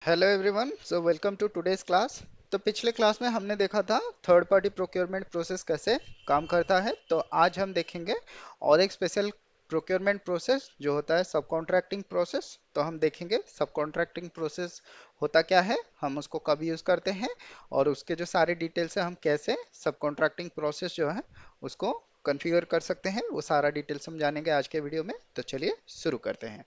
Hello everyone, so welcome to today's class. तो पिछले class में हमने देखा था थर्ड पार्टी प्रोक्योरमेंट प्रोसेस कैसे काम करता है। तो आज हम देखेंगे और एक स्पेशल प्रोक्योरमेंट प्रोसेस जो होता है सब कॉन्ट्रैक्टिंग प्रोसेस। तो हम देखेंगे सब कॉन्ट्रैक्टिंग प्रोसेस होता क्या है, हम उसको कब यूज़ करते हैं और उसके जो सारे डिटेल्स है हम कैसे सब कॉन्ट्रैक्टिंग प्रोसेस जो है उसको कॉन्फ़िगर कर सकते हैं, वो सारा डिटेल्स हम जानेंगे आज के वीडियो में। तो चलिए शुरू करते हैं।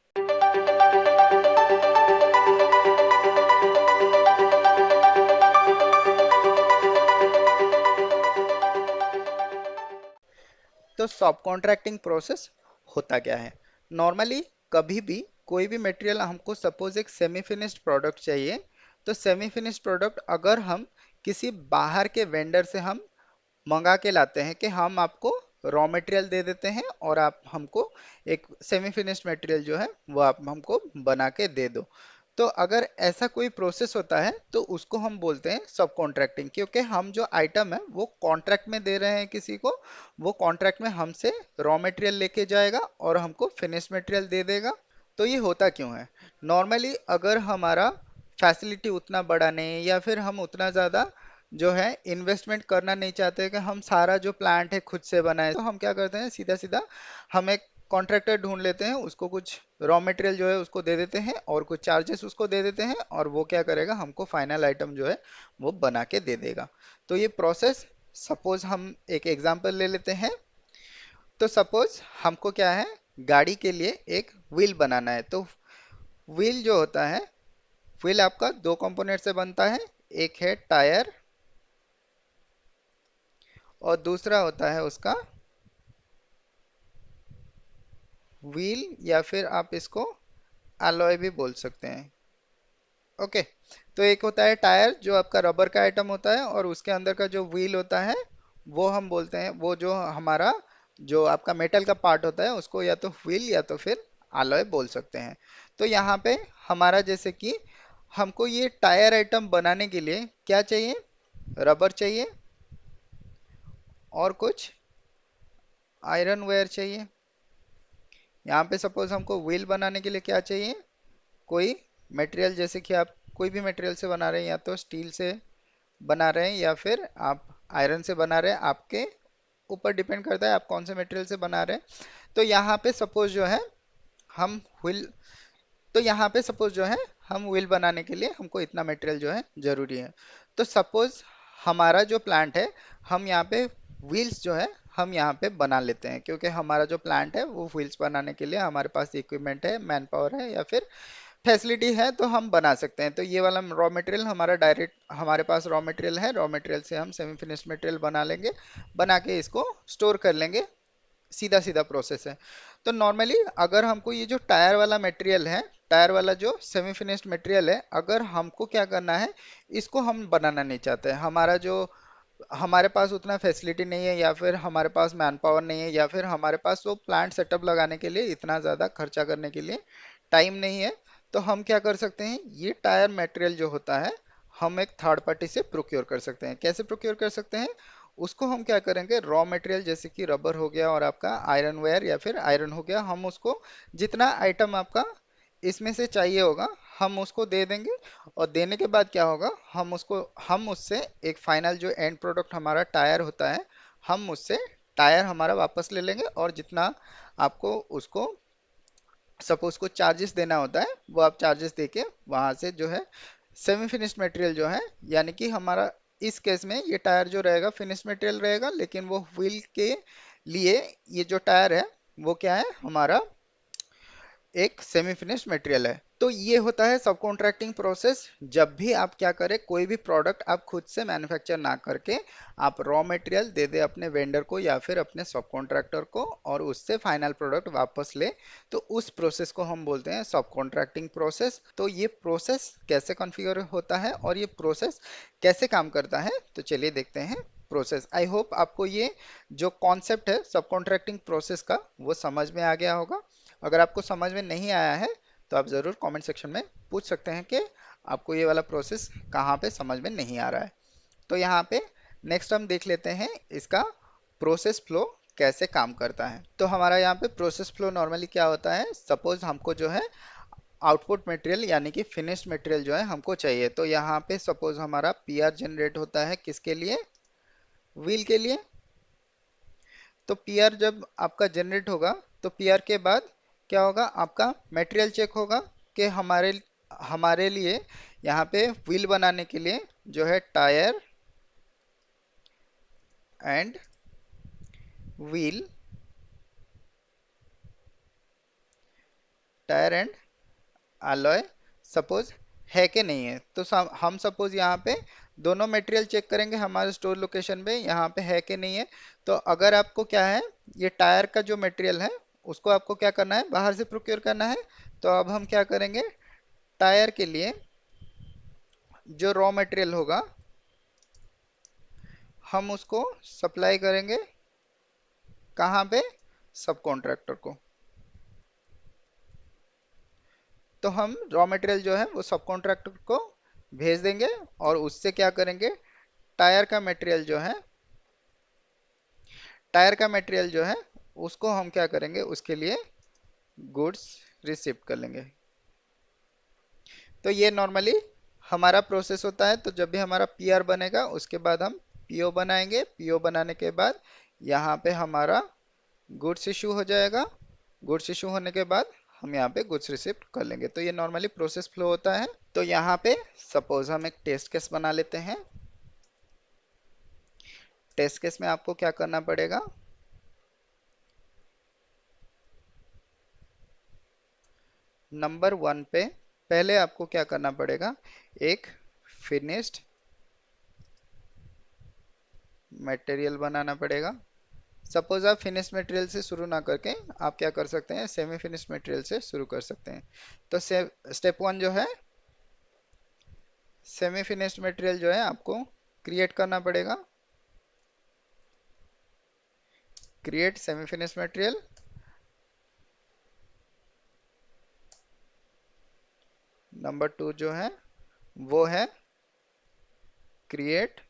तो सब कॉन्ट्रैक्टिंग प्रोसेस होता क्या है। नॉर्मली कभी भी कोई भी मटेरियल हमको सपोज एक सेमी फिनिश्ड प्रोडक्ट चाहिए, तो सेमी फिनिश्ड प्रोडक्ट अगर हम किसी बाहर के वेंडर से हम मंगा के लाते हैं कि हम आपको रॉ मटेरियल दे देते हैं और आप हमको एक सेमी फिनिश्ड मटेरियल जो है वो आप हमको बना के दे दो। तो अगर ऐसा कोई प्रोसेस होता है तो उसको हम बोलते हैं सब कॉन्ट्रैक्टिंग, क्योंकि हम जो आइटम है वो कॉन्ट्रैक्ट में दे रहे हैं किसी को, वो कॉन्ट्रैक्ट में हमसे रॉ मटेरियल लेके जाएगा और हमको फिनिश मटेरियल दे देगा। तो ये होता क्यों है? नॉर्मली अगर हमारा फैसिलिटी उतना बड़ा नहीं है या फिर हम उतना ज़्यादा जो है इन्वेस्टमेंट करना नहीं चाहते कि हम सारा जो प्लांट है खुद से बनाए, तो हम क्या करते हैं सीधा सीधा हम एक कॉन्ट्रैक्टर ढूंढ लेते हैं, उसको कुछ रॉ मटेरियल जो है उसको दे देते हैं और कुछ चार्जेस उसको दे देते हैं और वो क्या करेगा, हमको फाइनल आइटम जो है वो बना के दे देगा। तो ये प्रोसेस, सपोज हम एक एग्जांपल ले लेते हैं। तो सपोज हमको क्या है, गाड़ी के लिए एक व्हील बनाना है। तो व्हील जो होता है, व्हील आपका दो कंपोनेंट से बनता है, एक है टायर और दूसरा होता है उसका व्हील, या फिर आप इसको अलॉय भी बोल सकते हैं। ओके। तो एक होता है टायर जो आपका रबर का आइटम होता है और उसके अंदर का जो व्हील होता है वो हम बोलते हैं, वो जो हमारा जो आपका मेटल का पार्ट होता है उसको या तो व्हील या तो फिर अलॉय बोल सकते हैं। तो यहाँ पे हमारा जैसे कि हमको ये टायर आइटम बनाने के लिए क्या चाहिए, रबर चाहिए और कुछ आयरन वेयर चाहिए। यहाँ पे सपोज हमको व्हील बनाने के लिए क्या चाहिए, कोई मटेरियल, जैसे कि आप कोई भी मटेरियल से बना रहे हैं, या तो स्टील से बना रहे हैं या फिर आप आयरन से बना रहे हैं, आपके ऊपर डिपेंड करता है आप कौन से मटेरियल से बना रहे हैं। तो यहाँ पे सपोज जो है हम व्हील तो यहाँ पे सपोज जो है हम व्हील बनाने के लिए हमको इतना मटेरियल जो है जरूरी है। तो सपोज हमारा जो प्लांट है, हम यहाँ पे व्हील्स जो है हम यहाँ पे बना लेते हैं, क्योंकि हमारा जो प्लांट है वो व्हील्स बनाने के लिए हमारे पास इक्विपमेंट है, मैन पावर है या फिर फैसिलिटी है, तो हम बना सकते हैं। तो ये वाला रॉ मटेरियल हमारा डायरेक्ट हमारे पास रॉ मटेरियल है, रॉ मटेरियल से हम सेमी फिनिश्ड मटेरियल बना लेंगे, बना के इसको स्टोर कर लेंगे। सीधा सीधा प्रोसेस है। तो नॉर्मली अगर हमको ये जो टायर वाला मटेरियल है, टायर वाला जो सेमी फिनिश्ड मटेरियल है, अगर हमको क्या करना है, इसको हम बनाना नहीं चाहते, हमारा जो हमारे पास उतना फैसिलिटी नहीं है या फिर हमारे पास मैन पावर नहीं है या फिर हमारे पास वो प्लांट सेटअप लगाने के लिए इतना ज़्यादा खर्चा करने के लिए टाइम नहीं है। तो हम क्या कर सकते हैं, ये टायर मटेरियल जो होता है हम एक थर्ड पार्टी से प्रोक्योर कर सकते हैं। कैसे प्रोक्योर कर सकते हैं, उसको हम क्या करेंगे, रॉ मटेरियल जैसे कि रबर हो गया और आपका आयरन वेयर या फिर आयरन हो गया, हम उसको जितना आइटम आपका इसमें से चाहिए होगा हम उसको दे देंगे। और देने के बाद क्या होगा, हम उससे एक फाइनल जो एंड प्रोडक्ट हमारा टायर होता है, हम उससे टायर हमारा वापस ले लेंगे और जितना आपको उसको सपोज को चार्जेस देना होता है वो आप चार्जेस देके वहां से जो है सेमी फिनिश्ड मटेरियल जो है, यानी कि हमारा इस केस में ये टायर जो रहेगा फिनिश मटेरियल रहेगा, लेकिन वो व्हील के लिए ये जो टायर है वो क्या है, हमारा एक सेमी फिनिश्ड मटेरियल है। तो ये होता है सब कॉन्ट्रैक्टिंग प्रोसेस। जब भी आप क्या करें, कोई भी प्रोडक्ट आप खुद से मैन्युफैक्चर ना करके आप रॉ मटेरियल दे दे अपने वेंडर को या फिर अपने सब कॉन्ट्रैक्टर को और उससे फाइनल प्रोडक्ट वापस ले, तो उस प्रोसेस को हम बोलते हैं सब कॉन्ट्रैक्टिंग प्रोसेस। तो ये प्रोसेस कैसे कॉन्फ़िगर होता है और ये प्रोसेस कैसे काम करता है, तो चलिए देखते हैं प्रोसेस। आई होप आपको ये जो कॉन्सेप्ट है सब कॉन्ट्रैक्टिंग प्रोसेस का वो समझ में आ गया होगा। अगर आपको समझ में नहीं आया है तो आप ज़रूर कमेंट सेक्शन में पूछ सकते हैं कि आपको ये वाला प्रोसेस कहाँ पे समझ में नहीं आ रहा है। तो यहाँ पे नेक्स्ट हम देख लेते हैं इसका प्रोसेस फ्लो कैसे काम करता है। तो हमारा यहाँ पे प्रोसेस फ्लो नॉर्मली क्या होता है, सपोज हमको जो है आउटपुट मटेरियल यानी कि फिनिश्ड मटेरियल जो है हमको चाहिए। तो यहाँ पे सपोज हमारा पी आर जनरेट होता है किसके लिए, व्हील के लिए। तो पी आर जब आपका जनरेट होगा तो पी आर के बाद क्या होगा, आपका मटेरियल चेक होगा कि हमारे हमारे लिए यहाँ पे व्हील बनाने के लिए जो है tyre and wheel, tyre and alloy suppose है कि नहीं है। तो हम सपोज यहाँ पे दोनों मटेरियल चेक करेंगे हमारे स्टोर लोकेशन पे यहाँ पे है कि नहीं है। तो अगर आपको क्या है, ये टायर का जो मटेरियल है उसको आपको क्या करना है, बाहर से प्रोक्योर करना है। तो अब हम क्या करेंगे, टायर के लिए जो रॉ मटेरियल होगा हम उसको सप्लाई करेंगे कहाँ पे, सब कॉन्ट्रैक्टर को। तो हम रॉ मटेरियल जो है वो सब कॉन्ट्रैक्टर को भेज देंगे और उससे क्या करेंगे, टायर का मटेरियल जो है, टायर का मटेरियल जो है उसको हम क्या करेंगे, उसके लिए गुड्स रिसीव कर लेंगे। तो ये नॉर्मली हमारा प्रोसेस होता है। तो जब भी हमारा पीआर बनेगा उसके बाद हम पीओ बनाएंगे, पीओ बनाने के बाद यहाँ पे हमारा गुड्स इशू हो जाएगा, गुड्स इशू होने के बाद हम यहाँ पे गुड्स रिसीव कर लेंगे। तो ये नॉर्मली प्रोसेस फ्लो होता है। तो यहाँ पे सपोज हम एक टेस्ट केस बना लेते हैं। टेस्ट केस में आपको क्या करना पड़ेगा, नंबर 1 पे पहले आपको क्या करना पड़ेगा, एक फिनिश्ड मटेरियल बनाना पड़ेगा। सपोज आप फिनिश मटेरियल से शुरू ना करके आप क्या कर सकते हैं, सेमी फिनिश मटेरियल से शुरू कर सकते हैं। तो स्टेप 1 जो है, सेमी फिनिश्ड मटेरियल जो है आपको क्रिएट करना पड़ेगा, create semi finish material. Number 2 जो है वो है create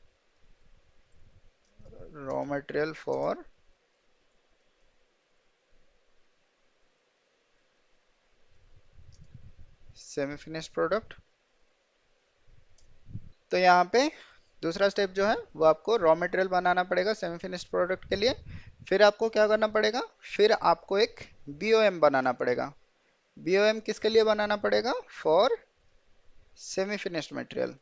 raw material for semi finished product. तो यहाँ पे दूसरा स्टेप जो है वो आपको रॉ मटेरियल बनाना पड़ेगा सेमी फिनिश्ड प्रोडक्ट के लिए। फिर आपको क्या करना पड़ेगा, फिर आपको एक बीओएम बनाना पड़ेगा। बीओएम किसके लिए बनाना पड़ेगा, for semi finished material.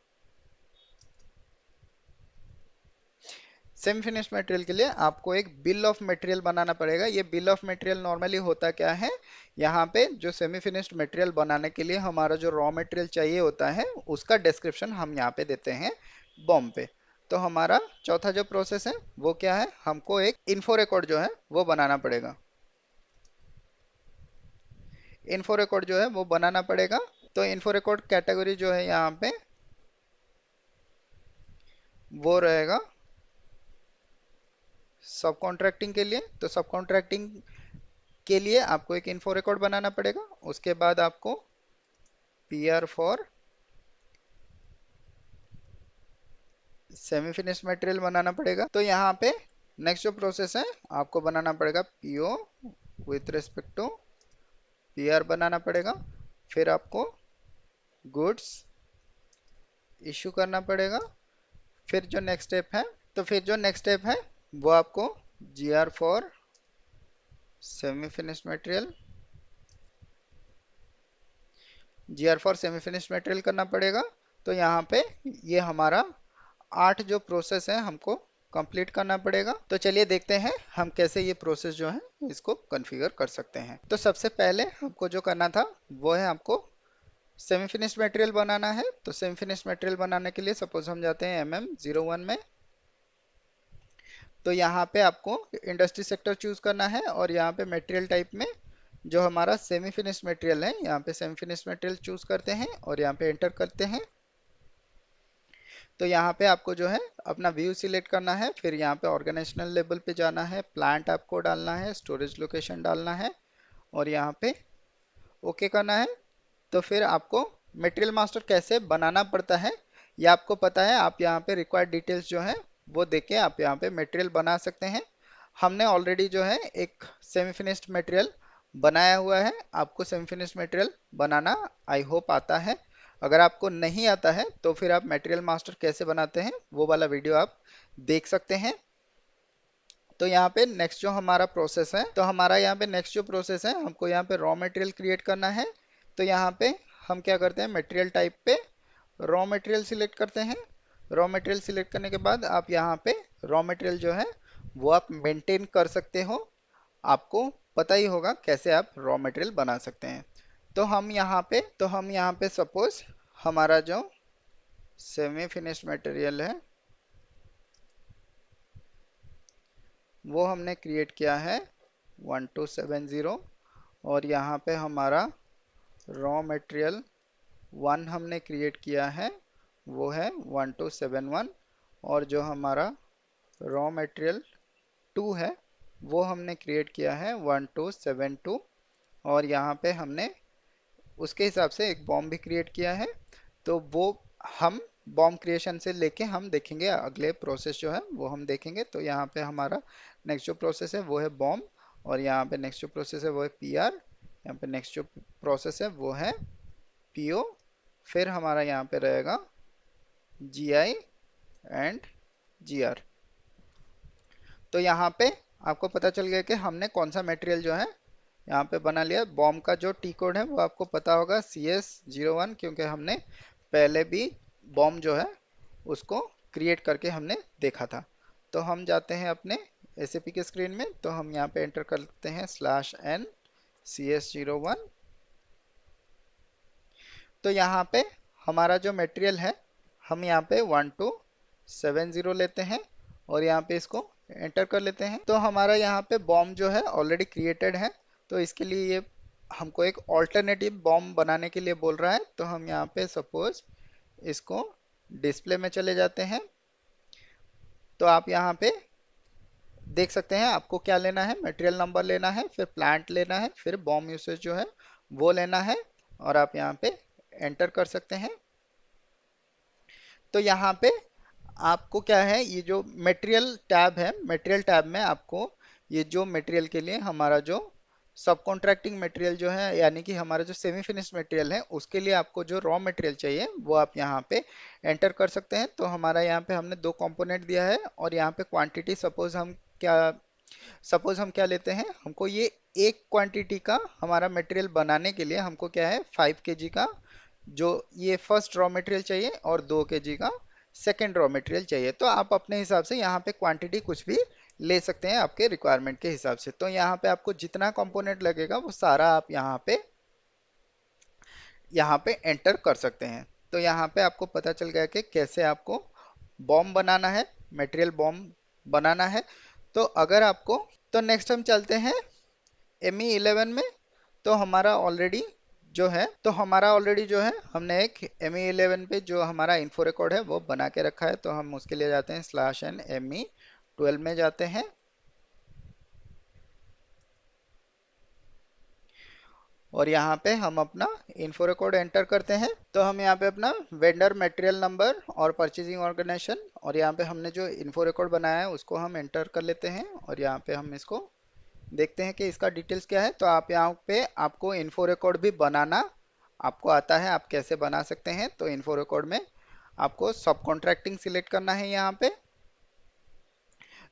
Semi finished material के लिए आपको एक बिल ऑफ मटेरियल बनाना पड़ेगा। ये बिल ऑफ मटेरियल नॉर्मली होता क्या है, यहाँ पे जो सेमी फिनिश्ड मटेरियल बनाने के लिए हमारा जो रॉ मटेरियल चाहिए होता है उसका डिस्क्रिप्शन हम यहाँ पे देते हैं बॉम पे। तो हमारा चौथा जो प्रोसेस है वो क्या है, हमको एक इन्फो रिकॉर्ड जो है वो बनाना पड़ेगा। इन्फो रिकॉर्ड जो है वो बनाना पड़ेगा। तो इन्फो रिकॉर्ड कैटेगरी जो है यहाँ पे वो रहेगा सब कॉन्ट्रैक्टिंग के लिए। तो सब कॉन्ट्रैक्टिंग के लिए आपको एक इन्फो रिकॉर्ड बनाना पड़ेगा। उसके बाद आपको P R for semi finish material बनाना पड़ेगा। तो यहाँ पे नेक्स्ट जो प्रोसेस है आपको बनाना पड़ेगा PO with respect to P R बनाना पड़ेगा। फिर आपको गुड्स इशू करना पड़ेगा। फिर जो नेक्स्ट स्टेप है, तो फिर जो नेक्स्ट स्टेप है वो आपको G R for semi finish material, G R for semi finish material करना पड़ेगा। तो यहाँ पे ये हमारा 8 जो प्रोसेस है हमको कंप्लीट करना पड़ेगा। तो चलिए देखते हैं हम कैसे ये प्रोसेस जो है इसको कॉन्फ़िगर कर सकते हैं। तो सबसे पहले हमको जो करना था वो है आपको सेमी फिनिश मटेरियल बनाना है। तो सेमी फिनिश मटेरियल बनाने के लिए सपोज हम जाते हैं MM01 में। तो यहाँ पे आपको इंडस्ट्री सेक्टर चूज करना है और यहाँ पे मटेरियल टाइप में जो हमारा सेमी फिनिश मटेरियल है यहाँ पे सेमी फिनिश मटेरियल चूज करते हैं और यहाँ पे एंटर करते हैं। तो यहाँ पे आपको जो है अपना व्यू सिलेक्ट करना है, फिर यहाँ पे ऑर्गेनाइजेशनल लेवल पे जाना है, प्लांट आपको डालना है, स्टोरेज लोकेशन डालना है और यहाँ पे ओके करना है। तो फिर आपको मटेरियल मास्टर कैसे बनाना पड़ता है ये आपको पता है। आप यहाँ पे रिक्वायर्ड डिटेल्स जो है वो देके आप यहाँ पे मटेरियल बना सकते हैं। हमने ऑलरेडी जो है एक सेमी फिनिश्ड मटेरियल बनाया हुआ है, आपको semi finish material banana I hope आता है। अगर आपको नहीं आता है तो फिर आप मटेरियल मास्टर कैसे बनाते हैं वो वाला वीडियो आप देख सकते हैं। तो यहाँ पे नेक्स्ट जो हमारा प्रोसेस है, तो हमारा यहाँ पे नेक्स्ट जो प्रोसेस है, हमको यहाँ पे रॉ मटेरियल क्रिएट करना है। तो यहाँ पे हम क्या करते हैं, मटेरियल टाइप पे रॉ मटेरियल सिलेक्ट करते हैं। रॉ मटेरियल सिलेक्ट करने के बाद आप यहाँ पे रॉ मटेरियल जो है वो आप मेंटेन कर सकते हो। आपको पता ही होगा कैसे आप रॉ मटेरियल बना सकते हैं। तो हम यहाँ पे सपोज हमारा जो सेमी फिनिश मटेरियल है वो हमने क्रिएट किया है 1270। और यहाँ पे हमारा रॉ मटेरियल 1 हमने क्रिएट किया है वो है 1271। और जो हमारा रॉ मटेरियल 2 है वो हमने क्रिएट किया है 1272। और यहाँ पे हमने उसके हिसाब से एक बॉम्ब भी क्रिएट किया है। तो वो हम बॉम्ब क्रिएशन से लेके हम देखेंगे अगले प्रोसेस जो है वो हम देखेंगे। तो यहाँ पे हमारा नेक्स्ट जो प्रोसेस है वो है बॉम्ब। और यहाँ पे नेक्स्ट जो प्रोसेस है वो है पीआर। यहाँ पे नेक्स्ट जो प्रोसेस है वो है पीओ। फिर हमारा यहाँ पे रहेगा जीआई एंड जीआर। तो यहाँ पे आपको पता चल गया कि हमने कौन सा मटेरियल जो है यहाँ पे बना लिया। बॉम्ब का जो टी कोड है वो आपको पता होगा CS01, क्योंकि हमने पहले भी बॉम्ब जो है उसको क्रिएट करके हमने देखा था। तो हम जाते हैं अपने SAP के स्क्रीन में। तो हम यहाँ पे एंटर करते हैं /n CS01। तो यहाँ पे हमारा जो मटेरियल है हम यहाँ पे 1270 लेते हैं और यहाँ पे इसको एंटर कर लेते हैं। तो हमारा यहाँ पे बॉम्ब जो है ऑलरेडी क्रिएटेड है। तो इसके लिए ये हमको एक ऑल्टरनेटिव बॉम्ब बनाने के लिए बोल रहा है। तो हम यहाँ पे सपोज इसको डिस्प्ले में चले जाते हैं। तो आप यहाँ पे देख सकते हैं आपको क्या लेना है, मटेरियल नंबर लेना है, फिर प्लांट लेना है, फिर बॉम्ब यूसेज जो है वो लेना है। और आप यहाँ पे एंटर कर सकते हैं। तो यहाँ पे आपको क्या है, ये जो मटेरियल टैब है, मटेरियल टैब में आपको ये जो मटेरियल के लिए हमारा जो सब कॉन्ट्रैक्टिंग मटेरियल जो है, यानी कि हमारा जो सेमी फिनिश मटेरियल है उसके लिए आपको जो रॉ मटेरियल चाहिए वो आप यहाँ पे एंटर कर सकते हैं। तो हमारा यहाँ पे हमने 2 कंपोनेंट दिया है और यहाँ पे क्वांटिटी सपोज हम क्या लेते हैं, हमको ये एक क्वांटिटी का हमारा मटेरियल बनाने के लिए हमको क्या है 5 kg का जो ये फर्स्ट रॉ मटेरियल चाहिए और 2 kg का सेकेंड रॉ मटेरियल चाहिए। तो आप अपने हिसाब से यहाँ पे क्वांटिटी कुछ भी ले सकते हैं आपके रिक्वायरमेंट के हिसाब से। तो यहाँ पे आपको जितना कंपोनेंट लगेगा वो सारा आप यहाँ पे एंटर कर सकते हैं। तो यहाँ पे आपको पता चल गया कि कैसे आपको बॉम्ब बनाना है, मटेरियल बॉम्ब बनाना है। तो अगर आपको तो नेक्स्ट हम चलते हैं ME11 में। तो हमारा ऑलरेडी जो है हमने एक ME11 पे जो हमारा इन्फो रिकॉर्ड है वो बना के रखा है। तो हम उसके लिए जाते हैं /n ME12 में जाते हैं। और यहाँ पे हम अपना इन्फो रिकॉर्ड एंटर करते हैं। तो हम यहाँ पे अपना वेंडर मटेरियल नंबर और परचेजिंग ऑर्गेनाइजेशन और यहाँ पे हमने जो इन्फो रिकॉर्ड बनाया है उसको हम एंटर कर लेते हैं। और यहाँ पे हम इसको देखते हैं कि इसका डिटेल्स क्या है। तो आप यहाँ पे आपको इन्फो रिकॉर्ड भी बनाना आपको आता है, आप कैसे बना सकते हैं। तो इन्फो रिकॉर्ड में आपको सब कॉन्ट्रैक्टिंग सिलेक्ट करना है यहाँ पे।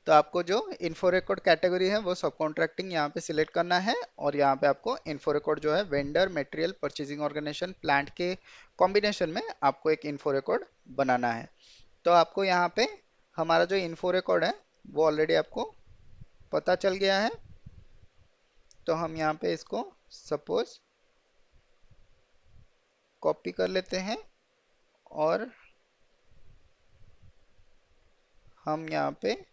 तो आपको जो इन्फो रिकॉर्ड कैटेगरी है वो सब कॉन्ट्रैक्टिंग यहाँ पे सिलेक्ट करना है। और यहाँ पे आपको इन्फो रिकॉर्ड जो है vendor material purchasing organisation plant के कॉम्बिनेशन में आपको एक इन्फो रिकॉर्ड बनाना है। तो आपको यहाँ पे हमारा जो इन्फो रिकॉर्ड है वो ऑलरेडी आपको पता चल गया है। तो हम यहाँ पे इसको सपोज कॉपी कर लेते हैं और हम यहाँ पे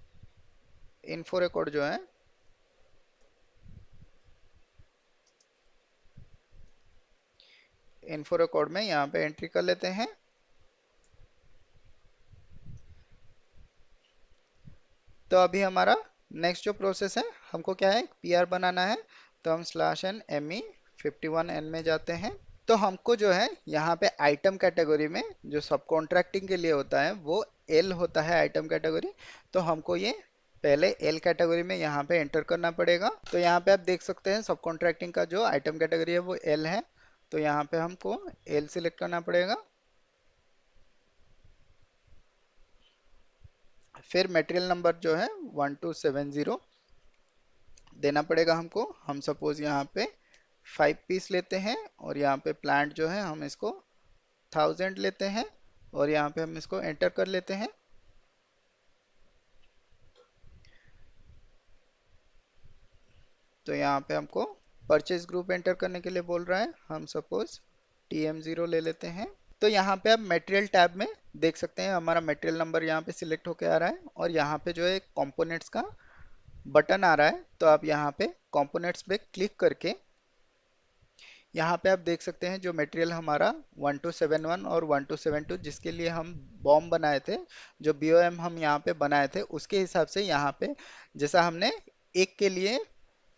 इन्फो रिकॉर्ड जो है इन्फो रिकॉर्ड में यहाँ पे एंट्री कर लेते हैं। तो अभी हमारा नेक्स्ट जो प्रोसेस है हमको क्या है, PR बनाना है। तो हम /n ME51N में जाते हैं। तो हमको जो है यहाँ पे आइटम कैटेगरी में जो सब कॉन्ट्रैक्टिंग के लिए होता है वो L होता है आइटम कैटेगरी। तो हमको ये पहले एल कैटेगरी में यहाँ पे एंटर करना पड़ेगा। तो यहाँ पे आप देख सकते हैं सब कॉन्ट्रैक्टिंग का जो आइटम कैटेगरी है वो एल है। तो यहाँ पे हमको एल सिलेक्ट करना पड़ेगा। फिर मटेरियल नंबर जो है 1270 देना पड़ेगा हमको। हम सपोज यहाँ पे 5 पीस लेते हैं और यहाँ पे प्लांट जो है हम इसको 1000 लेते हैं और यहाँ पे हम इसको एंटर कर लेते हैं। तो यहाँ पे हमको परचेज ग्रुप एंटर करने के लिए बोल रहा है। हम सपोज TM0 ले लेते हैं। तो यहाँ पे आप मटेरियल टैब में देख सकते हैं हमारा मटेरियल नंबर यहाँ पे सिलेक्ट होके आ रहा है और यहाँ पे जो है कंपोनेंट्स का बटन आ रहा है। तो आप यहाँ पे कंपोनेंट्स पे क्लिक करके यहाँ पे आप देख सकते हैं जो मटेरियल हमारा 1271 और 1272 जिसके लिए हम बॉम्ब बनाए थे, जो BOM हम यहाँ पे बनाए थे उसके हिसाब से यहाँ पे जैसा हमने एक के लिए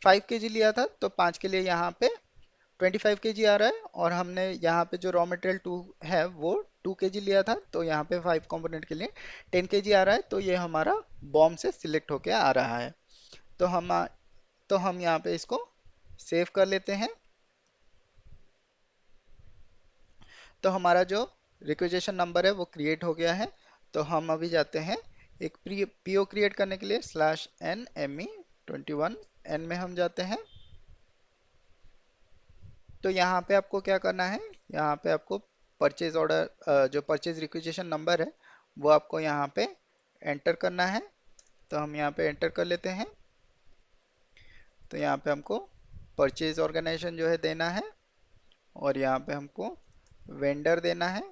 5 kg लिया था तो 5 के लिए यहाँ पे 25 kg आ रहा है। और हमने यहाँ पे जो रॉ मटेरियल 2 है वो 2 kg लिया था तो यहाँ पे 5 कंपोनेंट के लिए 10 kg आ रहा है। तो ये हमारा बॉम्ब से सिलेक्ट होके आ रहा है। तो हम यहाँ पे इसको सेव कर लेते हैं। तो हमारा जो रिक्वेजेशन नंबर है वो क्रिएट हो गया है। तो हम अभी जाते हैं एक PO क्रिएट करने के लिए /NME21 N में हम जाते हैं। तो यहाँ पे आपको क्या करना है, यहाँ पे आपको परचेज ऑर्डर जो परचेज रिक्वेजेशन नंबर है वो आपको यहाँ पे एंटर करना है। तो हम यहाँ पे एंटर कर लेते हैं। तो यहाँ पे हमको परचेज ऑर्गेनाइजेशन जो है देना है और यहाँ पे हमको वेंडर देना है।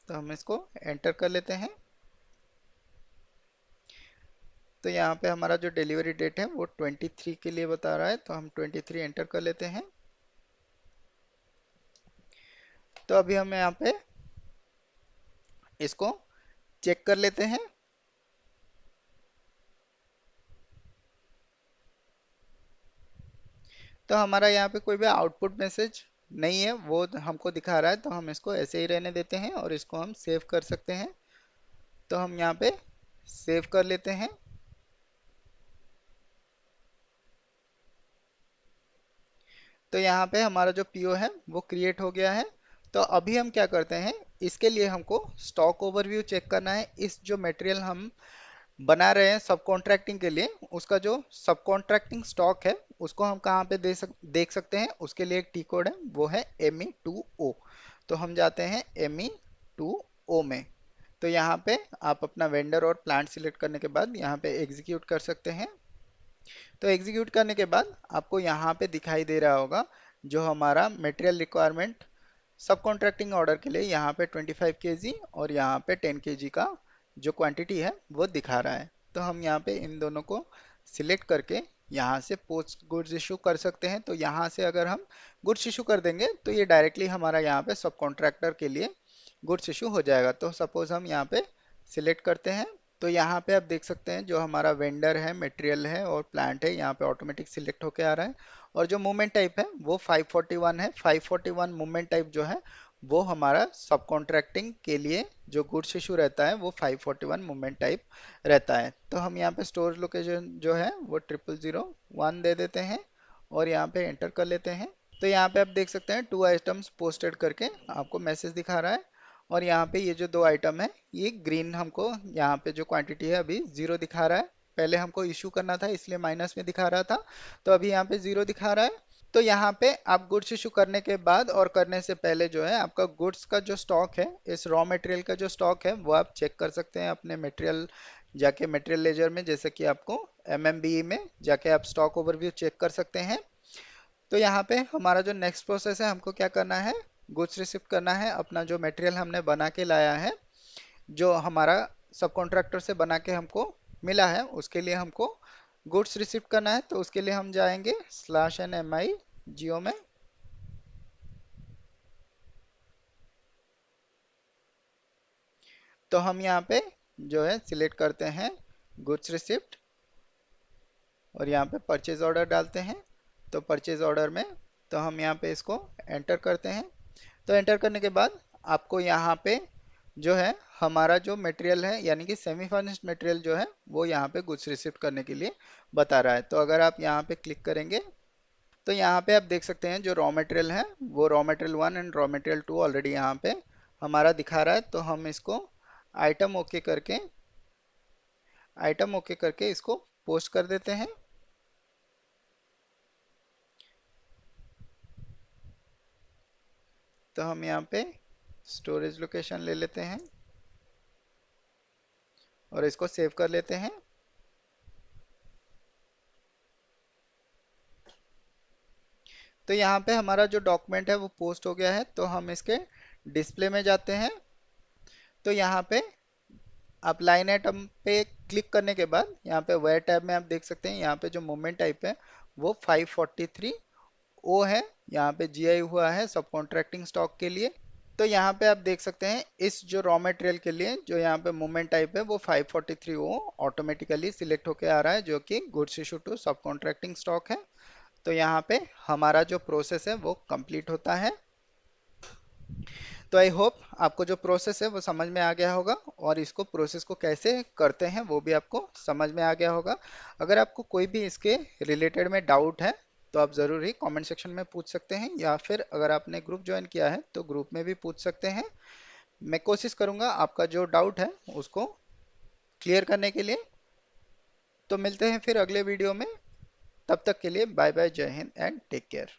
तो हम इसको एंटर कर लेते हैं। तो यहाँ पे हमारा जो डिलीवरी डेट है वो 23 के लिए बता रहा है तो हम 23 एंटर कर लेते हैं। तो अभी हम यहाँ पे इसको चेक कर लेते हैं। तो हमारा यहाँ पे कोई भी आउटपुट मैसेज नहीं है वो हमको दिखा रहा है तो हम इसको ऐसे ही रहने देते हैं और इसको हम सेव कर सकते हैं। तो हम यहाँ पे सेव कर लेते हैं। तो यहाँ पे हमारा जो PO है वो क्रिएट हो गया है। तो अभी हम क्या करते हैं, इसके लिए हमको स्टॉक ओवरव्यू चेक करना है। इस जो मटेरियल हम बना रहे हैं सब कॉन्ट्रैक्टिंग के लिए उसका जो सब कॉन्ट्रैक्टिंग स्टॉक है उसको हम कहाँ पे देख सकते हैं। उसके लिए एक T कोड है वो है ME2O। तो हम जाते हैं ME2O में। तो यहाँ पे आप अपना वेंडर और प्लांट सिलेक्ट करने के बाद यहाँ पे एग्जीक्यूट कर सकते हैं। तो एग्जीक्यूट करने के बाद आपको यहाँ पे दिखाई दे रहा होगा जो हमारा मटेरियल रिक्वायरमेंट सब कॉन्ट्रैक्टिंग ऑर्डर के लिए यहाँ पे 25 kg और यहाँ पे 10 kg का जो क्वांटिटी है वो दिखा रहा है। तो हम यहाँ पे इन दोनों को सिलेक्ट करके यहाँ से पोस्ट गुड्स इशू कर सकते हैं। तो यहाँ से अगर हम गुड्स इशू कर देंगे तो ये डायरेक्टली हमारा यहाँ पे सब कॉन्ट्रैक्टर के लिए गुड्स इशू हो जाएगा। तो सपोज हम यहाँ पे सिलेक्ट करते हैं। तो यहाँ पे आप देख सकते हैं जो हमारा वेंडर है, मटेरियल है और प्लांट है यहाँ पे ऑटोमेटिक सिलेक्ट होके आ रहा है। और जो मूवमेंट टाइप है वो 541 है। 541 मूवमेंट टाइप जो है वो हमारा सब कॉन्ट्रैक्टिंग के लिए जो गुड्स इशू रहता है वो 541 मूवमेंट टाइप रहता है। तो हम यहाँ पे स्टोरेज लोकेशन जो है वो 0001 दे देते हैं और यहाँ पे एंटर कर लेते हैं। तो यहाँ पे आप देख सकते हैं 2 आइटम्स पोस्टेड करके आपको मैसेज दिखा रहा है। और यहाँ पे ये जो 2 आइटम है ये ग्रीन हमको यहाँ पे जो क्वांटिटी है अभी 0 दिखा रहा है। पहले हमको इशू करना था इसलिए माइनस में दिखा रहा था तो अभी यहाँ पे 0 दिखा रहा है। तो यहाँ पे आप गुड्स इशू करने के बाद और करने से पहले जो है आपका गुड्स का जो स्टॉक है, इस रॉ मटेरियल का जो स्टॉक है वो आप चेक कर सकते हैं अपने मटेरियल जाके मटेरियल लेजर में। जैसे कि आपको MMBE में जाके आप स्टॉक ओवरव्यू चेक कर सकते हैं। तो यहाँ पे हमारा जो नेक्स्ट प्रोसेस है हमको क्या करना है, गुड्स रिसीव करना है। अपना जो मटेरियल हमने बना के लाया है, जो हमारा सब कॉन्ट्रैक्टर से बना के हमको मिला है उसके लिए हमको गुड्स रिसीव करना है। तो उसके लिए हम जाएंगे /NMI जियो में। तो हम यहाँ पे जो है सिलेक्ट करते हैं गुड्स रिसिप्ट और यहाँ पे परचेज ऑर्डर डालते हैं। तो परचेज ऑर्डर में तो हम यहाँ पे इसको एंटर करते हैं। तो एंटर करने के बाद आपको यहाँ पे जो है हमारा जो मटेरियल है यानी कि सेमी फिनिश्ड मटेरियल जो है वो यहाँ पे गुड्स रिसीव करने के लिए बता रहा है। तो अगर आप यहाँ पे क्लिक करेंगे तो यहाँ पे आप देख सकते हैं जो रॉ मटेरियल है वो raw material 1 and raw material 2 already यहाँ पे हमारा दिखा रहा है। तो हम इसको आइटम ओके करके इसको पोस्ट कर देते हैं। तो हम यहाँ पे स्टोरेज लोकेशन ले लेते हैं और इसको सेव कर लेते हैं। तो यहाँ पे हमारा जो डॉक्यूमेंट है वो पोस्ट हो गया है। तो हम इसके डिस्प्ले में जाते हैं। तो यहाँ पे आप लाइन आइटम पे क्लिक करने के बाद यहाँ पे वेयर टैब में आप देख सकते हैं यहाँ पे जो मूवमेंट टाइप है वो 543 ओ है। यहाँ पे जीआई हुआ है सब कॉन्ट्रैक्टिंग स्टॉक के लिए। तो यहाँ पे आप देख सकते हैं इस जो रॉ मटेरियल के लिए जो यहाँ पे मूवमेंट टाइप है वो 543 ओ ऑटोमेटिकली सिलेक्ट होके आ रहा है जो कि गुड्स इशू टू सब कॉन्ट्रैक्टिंग स्टॉक है। तो यहाँ पे हमारा जो प्रोसेस है वो कंप्लीट होता है। तो आई होप आपको जो प्रोसेस है वो समझ में आ गया होगा और इसको प्रोसेस को कैसे करते हैं वो भी आपको समझ में आ गया होगा। अगर आपको कोई भी इसके रिलेटेड में डाउट है तो आप ज़रूर ही कमेंट सेक्शन में पूछ सकते हैं या फिर अगर आपने ग्रुप ज्वाइन किया है तो ग्रुप में भी पूछ सकते हैं। मैं कोशिश करूंगा आपका जो डाउट है उसको क्लियर करने के लिए। तो मिलते हैं फिर अगले वीडियो में। तब तक के लिए बाय बाय, जय हिंद एंड टेक केयर।